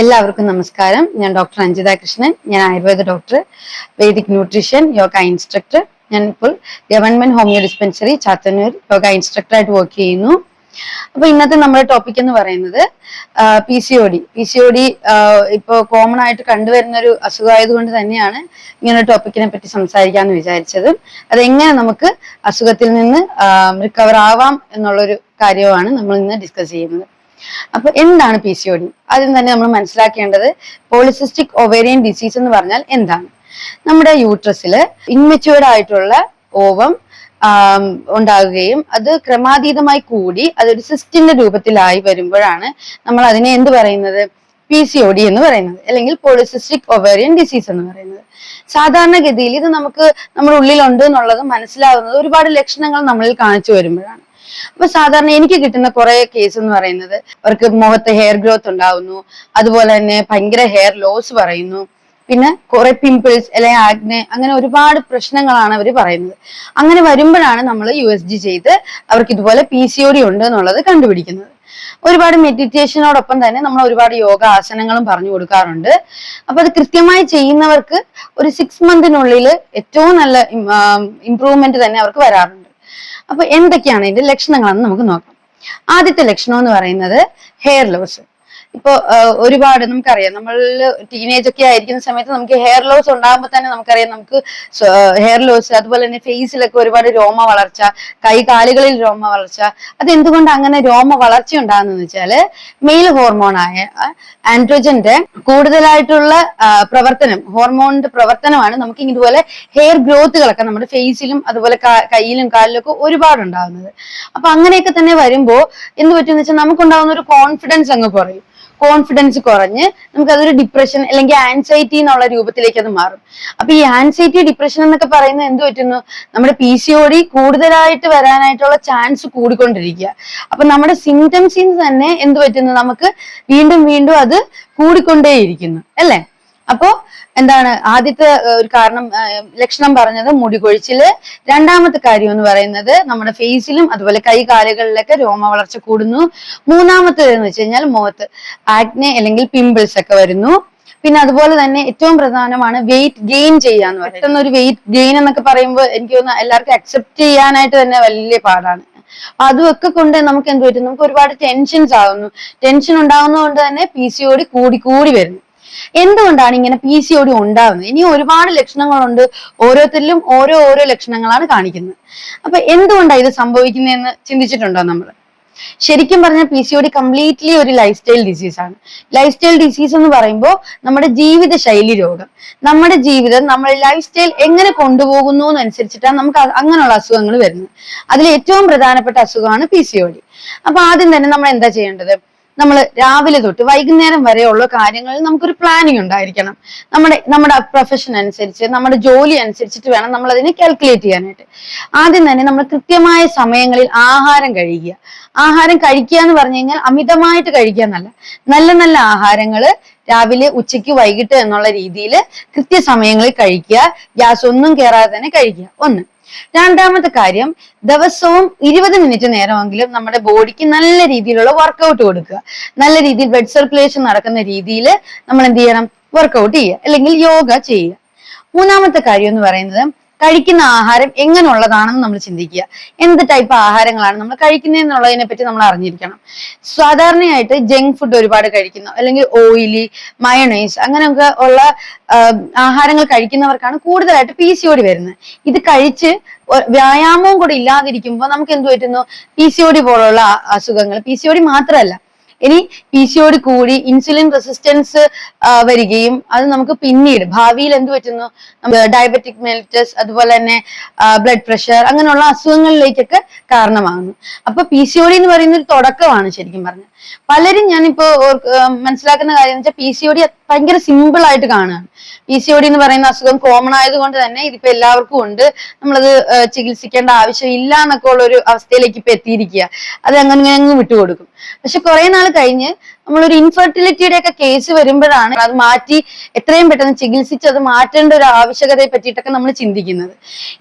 എല്ലാവർക്കും നമസ്കാരം. ഞാൻ ഡോക്ടർ അഞ്ജിത കൃഷ്ണൻ. ഞാൻ Ayurveda doctor, Vedic nutrition, yoga instructor. ഞാൻ ഇപ്പോൾ government homoeo dispensary Chathannoor yoga ഇൻസ്ട്രക്ടറായിട്ട് വർക്ക് ചെയ്യുന്നു. അപ്പൊ ഇന്നത്തെ നമ്മുടെ ടോപ്പിക് എന്ന് പറയുന്നത് PCOD. PCOD ഇപ്പൊ കോമൺ ആയിട്ട് കണ്ടുവരുന്ന ഒരു അസുഖമായത് കൊണ്ട് തന്നെയാണ് ഇങ്ങനെ ഒരു ടോപ്പിക്കിനെ പറ്റി സംസാരിക്കാമെന്ന് വിചാരിച്ചത്. അതെങ്ങനെ നമുക്ക് അസുഖത്തിൽ നിന്ന് റിക്കവർ ആവാം എന്നുള്ളൊരു കാര്യമാണ് നമ്മൾ ഇന്ന് ഡിസ്കസ് ചെയ്യുന്നത്. അപ്പൊ എന്താണ് PCOD? ആദ്യം തന്നെ നമ്മൾ മനസ്സിലാക്കേണ്ടത് പോളിസിസ്റ്റിക് ഒവേറിയൻ ഡിസീസ് എന്ന് പറഞ്ഞാൽ എന്താണ്? നമ്മുടെ യൂട്രസില് ഇൻമെച്യൂർഡ് ആയിട്ടുള്ള ഓവം ഉണ്ടാകുകയും അത് ക്രമാതീതമായി കൂടി അതൊരു സിസ്റ്റിന്റെ രൂപത്തിലായി വരുമ്പോഴാണ് നമ്മൾ അതിനെ എന്ത് പറയുന്നത്? PCOD എന്ന് പറയുന്നത്, അല്ലെങ്കിൽ പോളിസിസ്റ്റിക് ഒവേറിയൻ ഡിസീസ് എന്ന് പറയുന്നത്. സാധാരണഗതിയിൽ ഇത് നമുക്ക് നമ്മുടെ ഉള്ളിലുണ്ട് എന്നുള്ളത് മനസ്സിലാവുന്നത് ഒരുപാട് ലക്ഷണങ്ങൾ നമ്മളിൽ കാണിച്ചു വരുമ്പോഴാണ്. അപ്പൊ സാധാരണ എനിക്ക് കിട്ടുന്ന കുറെ കേസ് എന്ന് പറയുന്നത്, അവർക്ക് മുഖത്ത് ഹെയർ ഗ്രോത്ത് ഉണ്ടാവുന്നു, അതുപോലെ തന്നെ ഭയങ്കര ഹെയർ ലോസ് പറയുന്നു, പിന്നെ കുറെ പിമ്പിൾസ് അല്ലെങ്കിൽ ആഗ്നെ, അങ്ങനെ ഒരുപാട് പ്രശ്നങ്ങളാണ് അവർ പറയുന്നത്. അങ്ങനെ വരുമ്പോഴാണ് നമ്മൾ USG ചെയ്ത് അവർക്ക് ഇതുപോലെ PCOD ഉണ്ട് എന്നുള്ളത് കണ്ടുപിടിക്കുന്നത്. ഒരുപാട് മെഡിറ്റേഷനോടൊപ്പം തന്നെ നമ്മൾ ഒരുപാട് യോഗ ആസനങ്ങളും പറഞ്ഞു കൊടുക്കാറുണ്ട്. അപ്പൊ അത് കൃത്യമായി ചെയ്യുന്നവർക്ക് ഒരു 6 മന്തിനുള്ളിൽ ഏറ്റവും നല്ല ഇംപ്രൂവ്മെന്റ് തന്നെ അവർക്ക് വരാറുണ്ട്. അപ്പൊ എന്തൊക്കെയാണ് ഇതിന്റെ ലക്ഷണങ്ങളെന്ന് നമുക്ക് നോക്കാം. ആദ്യത്തെ ലക്ഷണം എന്ന് പറയുന്നത് ഹെയർ ലോസ്. ഇപ്പൊ ഒരുപാട് നമുക്കറിയാം, നമ്മൾ ടീനേജ് ഒക്കെ ആയിരിക്കുന്ന സമയത്ത് നമുക്ക് ഹെയർ ലോസ് ഉണ്ടാകുമ്പോൾ തന്നെ നമുക്കറിയാം, നമുക്ക് ഹെയർ ലോസ്, അതുപോലെ തന്നെ ഫേസിലൊക്കെ ഒരുപാട് രോമ വളർച്ച, കാലുകളിൽ രോമ വളർച്ച. അത് എന്തുകൊണ്ട് അങ്ങനെ രോമ വളർച്ച ഉണ്ടാകുന്നതെന്ന് വെച്ചാല് മെയിൽ ഹോർമോണായ ആൻഡ്രോജന്റെ കൂടുതലായിട്ടുള്ള പ്രവർത്തനം, ഹോർമോണിന്റെ പ്രവർത്തനമാണ് നമുക്ക് ഇതുപോലെ ഹെയർ ഗ്രോത്തുകളൊക്കെ നമ്മുടെ ഫേസിലും അതുപോലെ കയ്യിലും കാലിലും ഒക്കെ ഒരുപാട് ഉണ്ടാകുന്നത്. അപ്പൊ അങ്ങനെയൊക്കെ തന്നെ വരുമ്പോ എന്ത് പറ്റുമെന്ന് വെച്ചാൽ നമുക്കുണ്ടാകുന്ന ഒരു കോൺഫിഡൻസ് അങ്ങ് കുറയും. കോൺഫിഡൻസ് കുറഞ്ഞ് നമുക്ക് അതൊരു ഡിപ്രഷൻ അല്ലെങ്കിൽ ആൻസൈറ്റി എന്നുള്ള രൂപത്തിലേക്ക് അത് മാറും. അപ്പൊ ഈ ആൻസൈറ്റി, ഡിപ്രഷൻ എന്നൊക്കെ പറയുന്നത് എന്ത് പറ്റുന്നു? നമ്മുടെ PCOD കൂടുതലായിട്ട് വരാനായിട്ടുള്ള ചാൻസ് കൂടിക്കൊണ്ടിരിക്കുക. അപ്പൊ നമ്മുടെ സിംറ്റംസിൽ തന്നെ എന്ത് പറ്റുന്നു? നമുക്ക് വീണ്ടും വീണ്ടും അത് കൂടിക്കൊണ്ടേയിരിക്കുന്നു, അല്ലേ? അപ്പോ എന്താണ് ആദ്യത്തെ ഒരു കാരണം, ലക്ഷണം പറഞ്ഞത് മുടി കൊഴിച്ചില്. രണ്ടാമത്തെ കാര്യം എന്ന് പറയുന്നത് നമ്മുടെ ഫേസിലും അതുപോലെ കാലുകളിലൊക്കെ രോമ വളർച്ച കൂടുന്നു. മൂന്നാമത്തേത് എന്ന് വെച്ച് കഴിഞ്ഞാൽ മുഖത്ത് ആക്നെ അല്ലെങ്കിൽ പിമ്പിൾസ് ഒക്കെ വരുന്നു. പിന്നെ അതുപോലെ തന്നെ ഏറ്റവും പ്രധാനമാണ് വെയിറ്റ് ഗെയിൻ ചെയ്യാന്ന് പറയുന്നത്. പെട്ടെന്ന് ഒരു വെയിറ്റ് ഗെയിൻ എന്നൊക്കെ പറയുമ്പോൾ എനിക്ക് തോന്നുന്നു എല്ലാവർക്കും അക്സെപ്റ്റ് ചെയ്യാനായിട്ട് തന്നെ വലിയ പാടാണ്. അതുമൊക്കെ കൊണ്ട് നമുക്ക് എന്ത് പറ്റും? നമുക്ക് ഒരുപാട് ടെൻഷൻസ് ആവുന്നു. ടെൻഷൻ ഉണ്ടാവുന്നതുകൊണ്ട് തന്നെ PCOD കൂടി കൂടി വരുന്നു. എന്തുകൊണ്ടാണ് ഇങ്ങനെ PCOD ഉണ്ടാവുന്നത്? ഇനി ഒരുപാട് ലക്ഷണങ്ങളുണ്ട്, ഓരോരുത്തരിലും ഓരോ ലക്ഷണങ്ങളാണ് കാണിക്കുന്നത്. അപ്പൊ എന്തുകൊണ്ടാണ് ഇത് സംഭവിക്കുന്നതെന്ന് ചിന്തിച്ചിട്ടുണ്ടോ നമ്മൾ? ശരിക്കും പറഞ്ഞാൽ PCOD കംപ്ലീറ്റ്ലി ഒരു ലൈഫ് സ്റ്റൈൽ ഡിസീസ് ആണ്. ലൈഫ് സ്റ്റൈൽ ഡിസീസ് എന്ന് പറയുമ്പോൾ നമ്മുടെ ജീവിത ശൈലി രോഗം, നമ്മുടെ ജീവിതം, നമ്മുടെ ലൈഫ് സ്റ്റൈൽ എങ്ങനെ കൊണ്ടുപോകുന്നു എന്നനുസരിച്ചിട്ടാണ് നമുക്ക് അങ്ങനെയുള്ള അസുഖങ്ങൾ വരുന്നത്. അതിൽ ഏറ്റവും പ്രധാനപ്പെട്ട അസുഖമാണ് PCOD. അപ്പൊ ആദ്യം തന്നെ നമ്മൾ എന്താ ചെയ്യേണ്ടത്? നമ്മൾ രാവിലെ തൊട്ട് വൈകുന്നേരം വരെയുള്ള കാര്യങ്ങളിൽ നമുക്കൊരു പ്ലാനിങ് ഉണ്ടായിരിക്കണം. നമ്മുടെ പ്രൊഫഷൻ അനുസരിച്ച്, നമ്മുടെ ജോലി അനുസരിച്ചിട്ട് വേണം നമ്മൾ അതിനെ കാൽക്കുലേറ്റ് ചെയ്യാനായിട്ട്. ആദ്യം തന്നെ നമ്മൾ കൃത്യമായ സമയങ്ങളിൽ ആഹാരം കഴിക്കുക. ആഹാരം കഴിക്കുക എന്ന് പറഞ്ഞു കഴിഞ്ഞാൽ അമിതമായിട്ട് കഴിക്കുക എന്നല്ല, നല്ല നല്ല ആഹാരങ്ങള് രാവിലെ, ഉച്ചയ്ക്ക്, വൈകിട്ട് എന്നുള്ള രീതിയിൽ കൃത്യസമയങ്ങളിൽ കഴിക്കുക. ഗ്യാസ് ഒന്നും കയറാതെ തന്നെ കഴിക്കുക, ഒന്ന്. രണ്ടാമത്തെ കാര്യം, ദിവസവും 20 മിനിറ്റ് നേരമെങ്കിലും നമ്മുടെ ബോഡിക്ക് നല്ല രീതിയിലുള്ള വർക്കൗട്ട് കൊടുക്കുക. നല്ല രീതിയിൽ ബ്ലഡ് സർക്കുലേഷൻ നടക്കുന്ന രീതിയിൽ നമ്മൾ എന്ത് ചെയ്യണം? വർക്കൗട്ട് ചെയ്യുക, അല്ലെങ്കിൽ യോഗ ചെയ്യുക. മൂന്നാമത്തെ കാര്യം എന്ന് പറയുന്നത്, കഴിക്കുന്ന ആഹാരം എങ്ങനെയുള്ളതാണെന്ന് നമ്മൾ ചിന്തിക്കുക. എന്ത് ടൈപ്പ് ആഹാരങ്ങളാണ് നമ്മൾ കഴിക്കുന്നതെന്നുള്ളതിനെ പറ്റി നമ്മൾ അറിഞ്ഞിരിക്കണം. സാധാരണയായിട്ട് ജങ്ക് ഫുഡ് ഒരുപാട് കഴിക്കുന്നു, അല്ലെങ്കിൽ ഓയിലി, മയണൈസ്, അങ്ങനെയൊക്കെ ഉള്ള ആഹാരങ്ങൾ കഴിക്കുന്നവർക്കാണ് കൂടുതലായിട്ട് PCOD വരുന്നത്. ഇത് കഴിച്ച് വ്യായാമവും കൂടി ഇല്ലാതിരിക്കുമ്പോൾ നമുക്ക് എന്ത് പറ്റുന്നു? PCOD പോലുള്ള അസുഖങ്ങൾ, PCOD മാത്രമല്ല, ഇനി PCOD കൂടി ഇൻസുലിൻ റെസിസ്റ്റൻസ് വരികയും അത് നമുക്ക് പിന്നീട് ഭാവിയിൽ എന്ത് പറ്റുന്നു? ഡയബറ്റിക് മെലിറ്റസ്, അതുപോലെ തന്നെ ബ്ലഡ് പ്രഷർ, അങ്ങനെയുള്ള അസുഖങ്ങളിലേക്കൊക്കെ കാരണമാകുന്നു. അപ്പൊ PCOD എന്ന് പറയുന്ന ഒരു തുടക്കമാണ് ശരിക്കും പറഞ്ഞാൽ. പലരും ഞാനിപ്പോ മനസ്സിലാക്കുന്ന കാര്യം എന്ന് വെച്ചാൽ PCOD ഭയങ്കര സിമ്പിൾ ആയിട്ട് കാണുകയാണ്. PCOD എന്ന് പറയുന്ന അസുഖം കോമൺ ആയതുകൊണ്ട് തന്നെ ഇതിപ്പോ എല്ലാവർക്കും ഉണ്ട്, നമ്മളത് ചികിത്സിക്കേണ്ട ആവശ്യം ഇല്ല എന്നൊക്കെ ഉള്ള ഒരു അവസ്ഥയിലേക്ക് ഇപ്പൊ എത്തിയിരിക്കുക. അത് അങ്ങനെ അങ്ങ് വിട്ടുകൊടുക്കും. പക്ഷെ കുറെ നാൾ കഴിഞ്ഞ് നമ്മളൊരു ഇൻഫെർട്ടിലിറ്റിയുടെ ഒക്കെ കേസ് വരുമ്പോഴാണ് അത് മാറ്റി എത്രയും പെട്ടെന്ന് ചികിത്സിച്ച് അത് മാറ്റേണ്ട ഒരു ആവശ്യകതയെ പറ്റിയിട്ടൊക്കെ നമ്മൾ ചിന്തിക്കുന്നത്.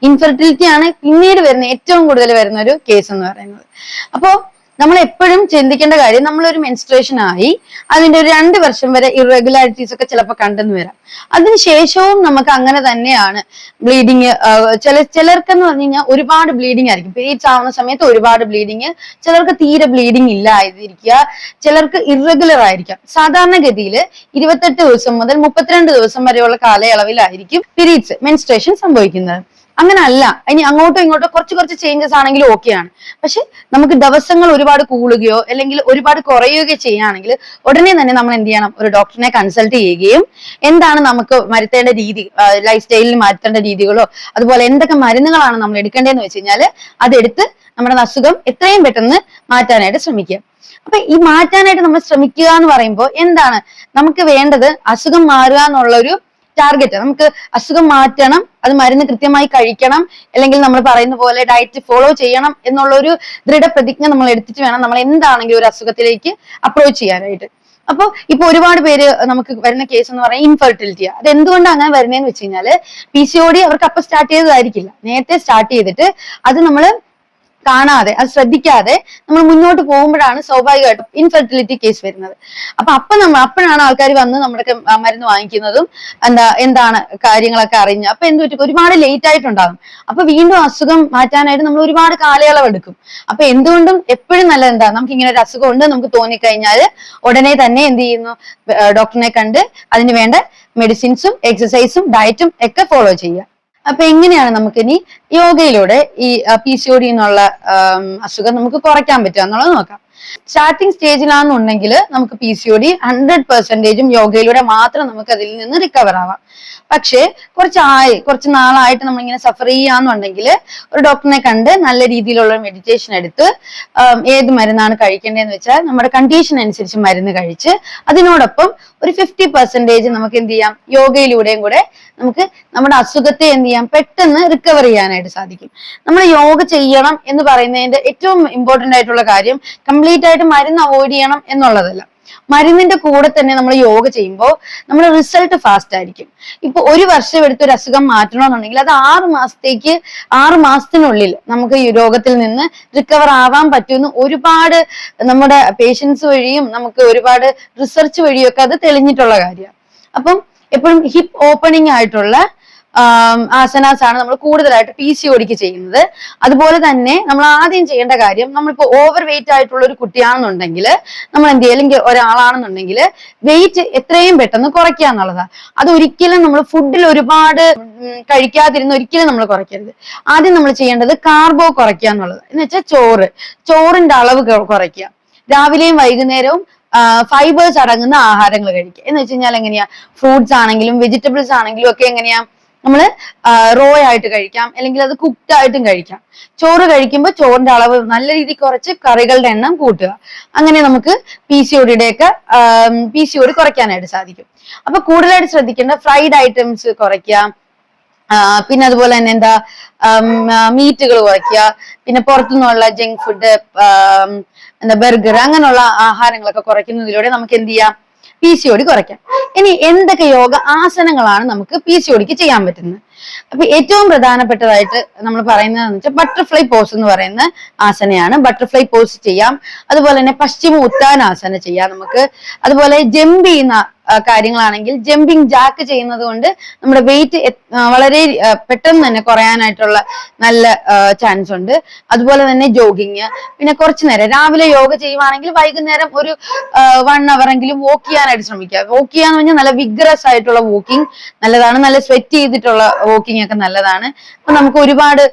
ഇൻഫെർട്ടിലിറ്റി ആണ് പിന്നീട് വരുന്ന ഏറ്റവും കൂടുതൽ വരുന്ന ഒരു കേസ് എന്ന് പറയുന്നത്. അപ്പോ നമ്മൾ എപ്പോഴും ചിന്തിക്കേണ്ട കാര്യം, നമ്മളൊരു മെൻസ്ട്രേഷൻ ആയി അതിന്റെ ഒരു 2 വർഷം വരെ ഇറഗുലാരിറ്റീസ് ഒക്കെ ചിലപ്പോൾ കണ്ടെന്ന് വരാം. അതിനുശേഷവും നമുക്ക് അങ്ങനെ തന്നെയാണ് ബ്ലീഡിങ്. ചിലർക്കെന്ന് പറഞ്ഞു കഴിഞ്ഞാൽ ഒരുപാട് ബ്ലീഡിങ് ആയിരിക്കും, പീരീഡ്സ് ആവുന്ന സമയത്ത് ഒരുപാട് ബ്ലീഡിങ്, ചിലർക്ക് തീരെ ബ്ലീഡിങ് ഇല്ലാതിരിക്കുക, ചിലർക്ക് ഇറഗുലർ ആയിരിക്കാം. സാധാരണഗതിയിൽ 28 ദിവസം മുതൽ 32 ദിവസം വരെയുള്ള കാലയളവിലായിരിക്കും പീരീഡ്സ് മെൻസ്ട്രേഷൻ സംഭവിക്കുന്നത്. അങ്ങനെ അല്ല, ഇനി അങ്ങോട്ടോ ഇങ്ങോട്ടോ കുറച്ച് ചേഞ്ചസ് ആണെങ്കിലും ഓക്കെയാണ്. പക്ഷെ നമുക്ക് ദിവസങ്ങൾ ഒരുപാട് കൂടുകയോ അല്ലെങ്കിൽ ഒരുപാട് കുറയുകയോ ചെയ്യുകയാണെങ്കിൽ ഉടനെ തന്നെ നമ്മൾ എന്ത് ചെയ്യണം, ഒരു ഡോക്ടറിനെ കൺസൾട്ട് ചെയ്യുകയും എന്താണ് നമുക്ക് മരുത്തേണ്ട രീതി, ലൈഫ് സ്റ്റൈലിൽ മാറ്റേണ്ട രീതികളോ അതുപോലെ എന്തൊക്കെ മരുന്നുകളാണ് നമ്മൾ എടുക്കേണ്ടതെന്ന് വെച്ച് കഴിഞ്ഞാൽ അതെടുത്ത് നമ്മുടെ അസുഖം എത്രയും പെട്ടെന്ന് മാറ്റാനായിട്ട് ശ്രമിക്കുക. അപ്പൊ ഈ മാറ്റാനായിട്ട് നമ്മൾ ശ്രമിക്കുക എന്ന് പറയുമ്പോൾ എന്താണ് നമുക്ക് വേണ്ടത്, അസുഖം മാറുക എന്നുള്ള ഒരു ടാർഗറ്റ്. നമുക്ക് അസുഖം മാറ്റണം, അത് മരുന്ന് കൃത്യമായി കഴിക്കണം, അല്ലെങ്കിൽ നമ്മൾ പറയുന്ന പോലെ ഡയറ്റ് ഫോളോ ചെയ്യണം എന്നുള്ള ഒരു ദൃഢപ്രതിജ്ഞ നമ്മൾ എടുത്തിട്ട് വേണം നമ്മൾ എന്താണെങ്കിലും ഒരു അസുഖത്തിലേക്ക് അപ്രോച്ച് ചെയ്യാനായിട്ട്. അപ്പൊ ഇപ്പൊ ഒരുപാട് പേര് നമുക്ക് വരുന്ന കേസ് എന്ന് പറയുന്നത് ഇൻഫെർട്ടിലിറ്റിയാ. അത് എന്തുകൊണ്ടാണ് അങ്ങനെ വരുന്നതെന്ന് വെച്ച് കഴിഞ്ഞാല് PCOD അവർക്ക് അപ്പൊ സ്റ്റാർട്ട് ചെയ്തതായിരിക്കില്ല, നേരത്തെ സ്റ്റാർട്ട് ചെയ്തിട്ട് അത് നമ്മൾ കാണാതെ, അത് ശ്രദ്ധിക്കാതെ നമ്മൾ മുന്നോട്ട് പോകുമ്പോഴാണ് സ്വാഭാവികമായിട്ടും ഇൻഫെർട്ടിലിറ്റി കേസ് വരുന്നത്. അപ്പോഴാണ് ആൾക്കാർ വന്ന് നമ്മുടെ മരുന്ന് വാങ്ങിക്കുന്നതും എന്താണ് കാര്യങ്ങളൊക്കെ അറിഞ്ഞ്. അപ്പൊ എന്ത് പറ്റും, ഒരുപാട് ലേറ്റ് ആയിട്ടുണ്ടാകും. അപ്പൊ വീണ്ടും അസുഖം മാറ്റാനായിട്ട് നമ്മൾ ഒരുപാട് കാലയളവ് എടുക്കും. അപ്പൊ എന്തുകൊണ്ടും എപ്പോഴും നല്ലത് എന്താ, നമുക്ക് ഇങ്ങനെ ഒരു അസുഖം ഉണ്ട് നമുക്ക് തോന്നിക്കഴിഞ്ഞാൽ ഉടനെ തന്നെ എന്ത് ചെയ്യുന്നു, ഡോക്ടറിനെ കണ്ട് അതിന് വേണ്ട മെഡിസിൻസും എക്സസൈസും ഡയറ്റും ഒക്കെ ഫോളോ ചെയ്യുക. അപ്പൊ എങ്ങനെയാണ് നമുക്കിനി യോഗയിലൂടെ ഈ PCOD എന്നുള്ള അസുഖം നമുക്ക് കുറയ്ക്കാൻ പറ്റുക എന്നുള്ളത് നോക്കാം. സ്റ്റാർട്ടിങ് സ്റ്റേജിലാണെന്നുണ്ടെങ്കിൽ നമുക്ക് PCOD 100% യോഗയിലൂടെ മാത്രം നമുക്ക് അതിൽ നിന്ന് റിക്കവർ ആവാം. പക്ഷേ കുറച്ച് നാളായിട്ട് നമ്മളിങ്ങനെ സഫർ ചെയ്യാന്നുണ്ടെങ്കിൽ ഒരു ഡോക്ടറിനെ കണ്ട് നല്ല രീതിയിലുള്ള മെഡിറ്റേഷൻ എടുത്ത് ഏത് മരുന്നാണ് കഴിക്കേണ്ടതെന്ന് വെച്ചാൽ നമ്മുടെ കണ്ടീഷൻ അനുസരിച്ച് മരുന്ന് കഴിച്ച് അതിനോടൊപ്പം ഒരു 50% നമുക്ക് എന്ത് ചെയ്യാം, യോഗയിലൂടെയും കൂടെ നമുക്ക് നമ്മുടെ അസുഖത്തെ എന്ത് ചെയ്യാം, പെട്ടെന്ന് റിക്കവർ ചെയ്യാനായിട്ട് സാധിക്കും. നമ്മൾ യോഗ ചെയ്യണം എന്ന് പറയുന്നതിന്റെ ഏറ്റവും ഇമ്പോർട്ടന്റ് ആയിട്ടുള്ള കാര്യം കംപ്ലീറ്റ് ആയിട്ട് മരുന്ന് അവോയ്ഡ് ചെയ്യണം എന്നുള്ളതല്ല. മരുന്നിന്റെ കൂടെ തന്നെ നമ്മൾ യോഗ ചെയ്യുമ്പോൾ നമ്മുടെ റിസൾട്ട് ഫാസ്റ്റ് ആയിരിക്കും. ഇപ്പൊ 1 വർഷം എടുത്ത് ഒരു അസുഖം മാറ്റണമെന്നുണ്ടെങ്കിൽ അത് 6 മാസത്തിനുള്ളിൽ നമുക്ക് ഈ രോഗത്തിൽ നിന്ന് റിക്കവർ ആവാൻ പറ്റുമെന്ന് ഒരുപാട് നമ്മുടെ പേഷ്യൻസ് വഴിയും നമുക്ക് ഒരുപാട് റിസർച്ച് വഴിയൊക്കെ അത് തെളിഞ്ഞിട്ടുള്ള കാര്യമാണ്. അപ്പം എപ്പോഴും ഹിപ്പ് ഓപ്പണിംഗ് ആയിട്ടുള്ള ആസനാസ് ആണ് നമ്മൾ കൂടുതലായിട്ട് PCODക്ക് ചെയ്യുന്നത്. അതുപോലെ തന്നെ നമ്മൾ ആദ്യം ചെയ്യേണ്ട കാര്യം, നമ്മളിപ്പോ ഓവർ വെയിറ്റ് ആയിട്ടുള്ള ഒരു കുട്ടിയാണെന്നുണ്ടെങ്കിൽ നമ്മൾ എന്ത് ചെയ്യും, അല്ലെങ്കിൽ ഒരാളാണെന്നുണ്ടെങ്കിൽ വെയിറ്റ് എത്രയും പെട്ടെന്ന് കുറയ്ക്കുക എന്നുള്ളതാണ്. അത് ഒരിക്കലും നമ്മൾ ഫുഡിൽ ഒരുപാട് കഴിക്കാതിരുന്ന് ഒരിക്കലും നമ്മൾ കുറയ്ക്കരുത്. ആദ്യം നമ്മൾ ചെയ്യേണ്ടത് കാർബോ കുറയ്ക്കുക എന്നുള്ളത്. എന്ന് വെച്ചാൽ ചോറിന്റെ അളവ് കുറയ്ക്കുക. രാവിലെയും വൈകുന്നേരവും ഫൈബേഴ്സ് അടങ്ങുന്ന ആഹാരങ്ങൾ കഴിക്കുക. എന്ന് വെച്ച് കഴിഞ്ഞാൽ എങ്ങനെയാ, ഫ്രൂട്ട്സ് ആണെങ്കിലും വെജിറ്റബിൾസ് ആണെങ്കിലും ഒക്കെ എങ്ങനെയാ നമ്മൾ റോ ആയിട്ട് കഴിക്കാം, അല്ലെങ്കിൽ അത് കുക്ക്ഡ് ആയിട്ടും കഴിക്കാം. ചോറ് കഴിക്കുമ്പോൾ ചോറിന്റെ അളവ് നല്ല രീതിയിൽ കുറച്ച് കറികളുടെ എണ്ണം കൂട്ടുക. അങ്ങനെ നമുക്ക് PCOD കുറയ്ക്കാനായിട്ട് സാധിക്കും. അപ്പൊ കൂടുതലായിട്ട് ശ്രദ്ധിക്കേണ്ട ഫ്രൈഡ് ഐറ്റംസ് കുറയ്ക്കുക, പിന്നെ അതുപോലെ തന്നെ മീറ്റുകൾ കുറയ്ക്കുക, പിന്നെ പുറത്തുനിന്നുള്ള ജങ്ക് ഫുഡ്, ബർഗർ അങ്ങനെയുള്ള ആഹാരങ്ങളൊക്കെ കുറയ്ക്കുന്നതിലൂടെ നമുക്ക് എന്ത് ചെയ്യാം, PCOD കുറയ്ക്കാം. ഇനി എന്തൊക്കെ യോഗ ആസനങ്ങളാണ് നമുക്ക് PCODക്ക് ചെയ്യാൻ പറ്റുന്നത്? അപ്പൊ ഏറ്റവും പ്രധാനപ്പെട്ടതായിട്ട് നമ്മൾ പറയുന്നതെന്ന് വെച്ചാൽ ബട്ടർഫ്ലൈ പോസ് എന്ന് പറയുന്ന ആസനയാണ്. ബട്ടർഫ്ലൈ പോസ് ചെയ്യാം. അതുപോലെ തന്നെ പശ്ചിമ ഉത്താനാസന ചെയ്യാം നമുക്ക്. അതുപോലെ ജമ്പ് ചെയ്യുന്ന കാര്യങ്ങളാണെങ്കിൽ ജമ്പിങ് ജാക്ക് ചെയ്യുന്നത് കൊണ്ട് നമ്മുടെ വെയിറ്റ് വളരെ പെട്ടെന്ന് തന്നെ കുറയാനായിട്ടുള്ള നല്ല ചാൻസ് ഉണ്ട്. അതുപോലെ തന്നെ ജോഗിങ്, പിന്നെ കുറച്ചു നേരം രാവിലെ യോഗ ചെയ്യുവാണെങ്കിൽ വൈകുന്നേരം ഒരു 1 hour എങ്കിലും വോക്ക് ചെയ്യാനായിട്ട് ശ്രമിക്കുക. വോക്ക് ചെയ്യാന്ന് പറഞ്ഞാൽ നല്ല വിഗ്രസ് ആയിട്ടുള്ള വോക്കിംഗ് നല്ലതാണ്. നല്ല സ്വെറ്റ് ചെയ്തിട്ടുള്ള വോക്കിംഗ് ഒക്കെ നല്ലതാണ്. അപ്പൊ നമുക്ക് ഒരുപാട്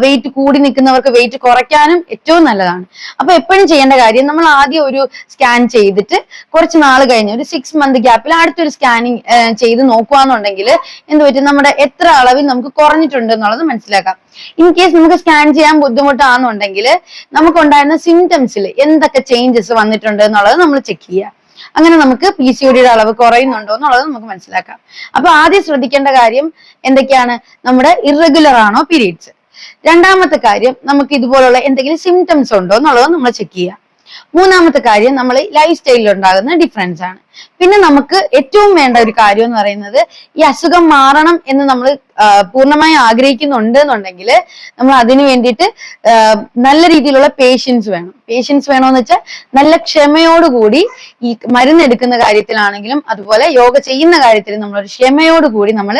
വെയിറ്റ് കൂടി നിൽക്കുന്നവർക്ക് വെയിറ്റ് കുറയ്ക്കാനും ഏറ്റവും നല്ലതാണ്. അപ്പൊ എപ്പോഴും ചെയ്യേണ്ട കാര്യം, നമ്മൾ ആദ്യം ഒരു സ്കാൻ ചെയ്തിട്ട് കുറച്ച് നാൾ കഴിഞ്ഞ് ഒരു 6 month ഗ്യാപ്പിൽ അടുത്തൊരു സ്കാനിങ് ചെയ്ത് നോക്കുകയാണെന്നുണ്ടെങ്കിൽ എന്ത് പറ്റും, നമ്മുടെ എത്ര അളവിൽ നമുക്ക് കുറഞ്ഞിട്ടുണ്ട് എന്നുള്ളത് മനസ്സിലാക്കാം. ഇൻ കേസ് നമുക്ക് സ്കാൻ ചെയ്യാൻ ബുദ്ധിമുട്ടാണെന്നുണ്ടെങ്കിൽ നമുക്കുണ്ടായിരുന്ന സിംറ്റംസിൽ എന്തൊക്കെ ചേഞ്ചസ് വന്നിട്ടുണ്ട് എന്നുള്ളത് നമ്മൾ ചെക്ക് ചെയ്യുക. അങ്ങനെ നമുക്ക് PCODയുടെ അളവ് കുറയുന്നുണ്ടോ എന്നുള്ളത് നമുക്ക് മനസ്സിലാക്കാം. അപ്പൊ ആദ്യം ശ്രദ്ധിക്കേണ്ട കാര്യം എന്തൊക്കെയാണ്, നമ്മുടെ ഇറഗുലർ ആണോ പീരീഡ്സ്. രണ്ടാമത്തെ കാര്യം, നമുക്ക് ഇതുപോലുള്ള എന്തെങ്കിലും സിംറ്റംസ് ഉണ്ടോ എന്നുള്ളത് നമ്മൾ ചെക്ക് ചെയ്യുക. മൂന്നാമത്തെ കാര്യം നമ്മൾ ലൈഫ് സ്റ്റൈലിൽ ഉണ്ടാകുന്ന ഡിഫറൻസ് ആണ്. പിന്നെ നമുക്ക് ഏറ്റവും വേണ്ട ഒരു കാര്യം എന്ന് പറയുന്നത് ഈ അസുഖം മാറണം എന്ന് നമ്മൾ പൂർണ്ണമായും ആഗ്രഹിക്കുന്നുണ്ട് എന്നുണ്ടെങ്കിൽ നമ്മൾ അതിനു വേണ്ടിയിട്ട് നല്ല രീതിയിലുള്ള പേഷ്യൻസ് വേണം. പേഷ്യൻസ് വേണമെന്ന് വെച്ചാൽ നല്ല ക്ഷമയോടുകൂടി ഈ മരുന്നെടുക്കുന്ന കാര്യത്തിലാണെങ്കിലും അതുപോലെ യോഗ ചെയ്യുന്ന കാര്യത്തിലും നമ്മളൊരു ക്ഷമയോടുകൂടി നമ്മൾ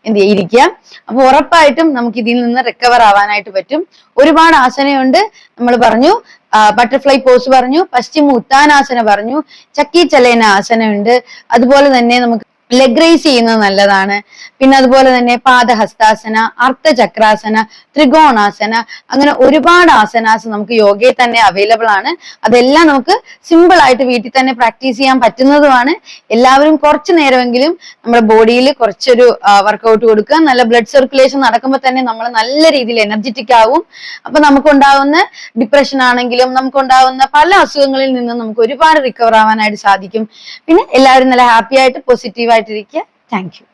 എന്ത് ഇരിക്കുക. അപ്പൊ ഉറപ്പായിട്ടും നമുക്ക് ഇതിൽ നിന്ന് റിക്കവർ ആവാനായിട്ട് പറ്റും. ഒരുപാട് ആസനയുണ്ട്. നമ്മൾ പറഞ്ഞു ബട്ടർഫ്ലൈ പോസ് പറഞ്ഞു, പശ്ചിമ ഉത്താനാസന പറഞ്ഞു, ചക്കി ചലേന ആസന ഉണ്ട്. അതുപോലെ തന്നെ നമുക്ക് ലെഗ് റൈസ് ചെയ്യുന്നത് നല്ലതാണ്. പിന്നെ അതുപോലെ തന്നെ പാദഹസ്താസന, അർത്ഥചക്രാസന, ത്രികോണാസന, അങ്ങനെ ഒരുപാട് ആസനാസ് നമുക്ക് യോഗയിൽ തന്നെ അവൈലബിൾ ആണ്. അതെല്ലാം നമുക്ക് സിമ്പിൾ ആയിട്ട് വീട്ടിൽ തന്നെ പ്രാക്ടീസ് ചെയ്യാൻ പറ്റുന്നതുമാണ്. എല്ലാവരും കുറച്ചു നേരമെങ്കിലും നമ്മുടെ ബോഡിയിൽ കുറച്ചൊരു വർക്കൗട്ട് കൊടുക്കുക. നല്ല ബ്ലഡ് സർക്കുലേഷൻ നടക്കുമ്പോൾ തന്നെ നമ്മൾ നല്ല രീതിയിൽ എനർജറ്റിക് ആവും. അപ്പൊ നമുക്കുണ്ടാവുന്ന ഡിപ്രഷൻ ആണെങ്കിലും നമുക്കുണ്ടാവുന്ന പല അസുഖങ്ങളിൽ നിന്നും നമുക്ക് ഒരുപാട് റിക്കവർ ആവാനായിട്ട് സാധിക്കും. പിന്നെ എല്ലാവരും നല്ല ഹാപ്പി ആയിട്ട് പോസിറ്റീവ് ആയിട്ടിരിക്കുക. Thank you.